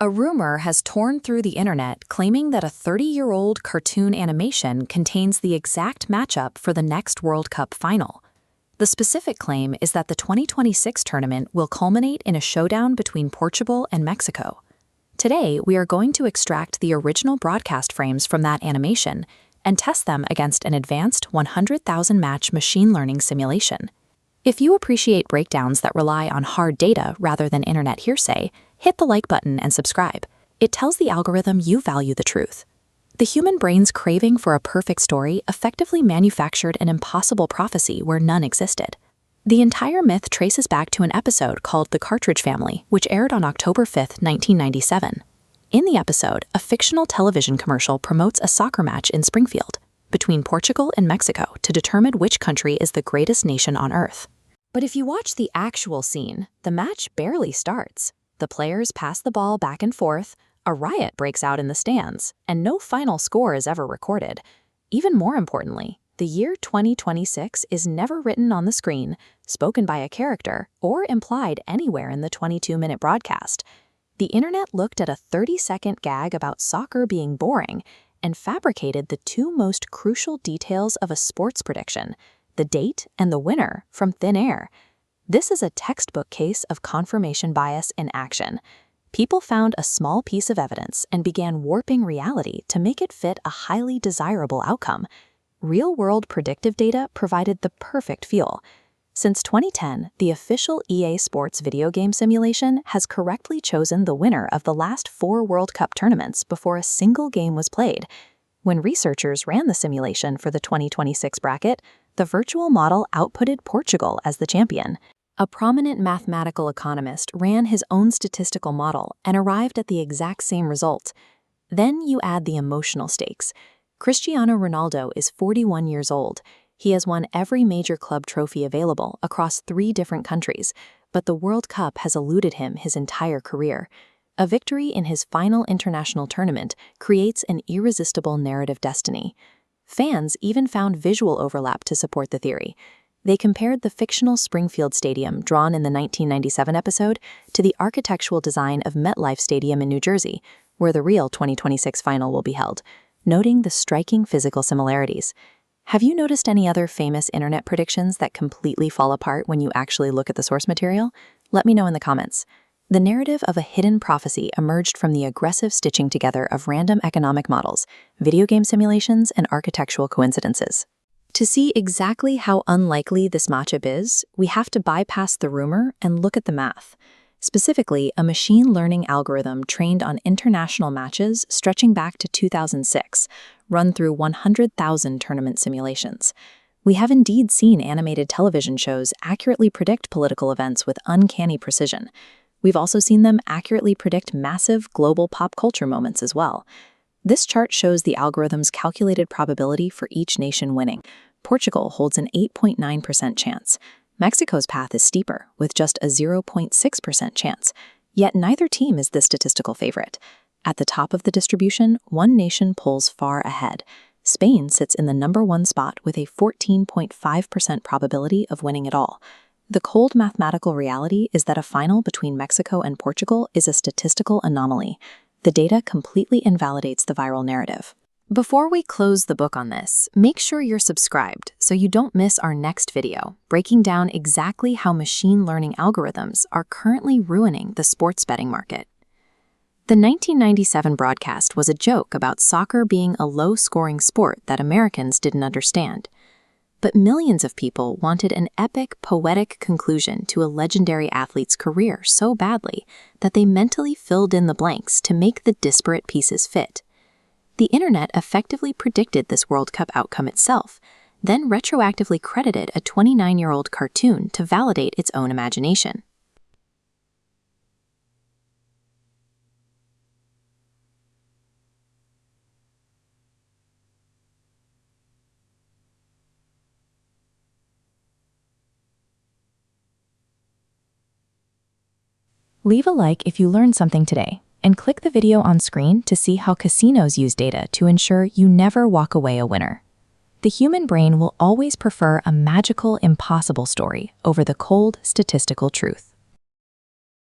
A rumor has torn through the internet claiming that a 30-year-old cartoon animation contains the exact matchup for the next World Cup final. The specific claim is that the 2026 tournament will culminate in a showdown between Portugal and Mexico. Today, we are going to extract the original broadcast frames from that animation and test them against an advanced 100,000-match machine learning simulation. If you appreciate breakdowns that rely on hard data rather than internet hearsay, hit the like button and subscribe. It tells the algorithm you value the truth. The human brain's craving for a perfect story effectively manufactured an impossible prophecy where none existed. The entire myth traces back to an episode called The Cartridge Family, which aired on October 5, 1997. In the episode, a fictional television commercial promotes a soccer match in Springfield between Portugal and Mexico to determine which country is the greatest nation on Earth. But if you watch the actual scene, the match barely starts. The players pass the ball back and forth, a riot breaks out in the stands, and no final score is ever recorded. Even more importantly, the year 2026 is never written on the screen, spoken by a character, or implied anywhere in the 22-minute broadcast. The internet looked at a 30-second gag about soccer being boring and fabricated the two most crucial details of a sports prediction: the date and the winner, from thin air. This is a textbook case of confirmation bias in action. People found a small piece of evidence and began warping reality to make it fit a highly desirable outcome. Real-world predictive data provided the perfect fuel. Since 2010, the official EA Sports video game simulation has correctly chosen the winner of the last 4 World Cup tournaments before a single game was played. When researchers ran the simulation for the 2026 bracket, the virtual model outputted Portugal as the champion. A prominent mathematical economist ran his own statistical model and arrived at the exact same result. Then you add the emotional stakes. Cristiano Ronaldo is 41 years old. He has won every major club trophy available across 3 different countries, but the World Cup has eluded him his entire career. A victory in his final international tournament creates an irresistible narrative destiny. Fans even found visual overlap to support the theory. They compared the fictional Springfield Stadium drawn in the 1997 episode to the architectural design of MetLife Stadium in New Jersey, where the real 2026 final will be held, noting the striking physical similarities. Have you noticed any other famous internet predictions that completely fall apart when you actually look at the source material? Let me know in the comments. The narrative of a hidden prophecy emerged from the aggressive stitching together of random economic models, video game simulations, and architectural coincidences. To see exactly how unlikely this matchup is, we have to bypass the rumor and look at the math. Specifically, a machine learning algorithm trained on international matches stretching back to 2006, run through 100,000 tournament simulations. We have indeed seen animated television shows accurately predict political events with uncanny precision. We've also seen them accurately predict massive global pop culture moments as well. This chart shows the algorithm's calculated probability for each nation winning. Portugal holds an 8.9% chance. Mexico's path is steeper, with just a 0.6% chance. Yet neither team is the statistical favorite. At the top of the distribution, one nation pulls far ahead. Spain sits in the number 1 spot with a 14.5% probability of winning it all. The cold mathematical reality is that a final between Mexico and Portugal is a statistical anomaly. The data completely invalidates the viral narrative. Before we close the book on this, make sure you're subscribed so you don't miss our next video, breaking down exactly how machine learning algorithms are currently ruining the sports betting market. The 1997 broadcast was a joke about soccer being a low-scoring sport that Americans didn't understand. But millions of people wanted an epic, poetic conclusion to a legendary athlete's career so badly that they mentally filled in the blanks to make the disparate pieces fit. The internet effectively predicted this World Cup outcome itself, then retroactively credited a 29-year-old cartoon to validate its own imagination. Leave a like if you learned something today, and click the video on screen to see how casinos use data to ensure you never walk away a winner. The human brain will always prefer a magical, impossible story over the cold, statistical truth.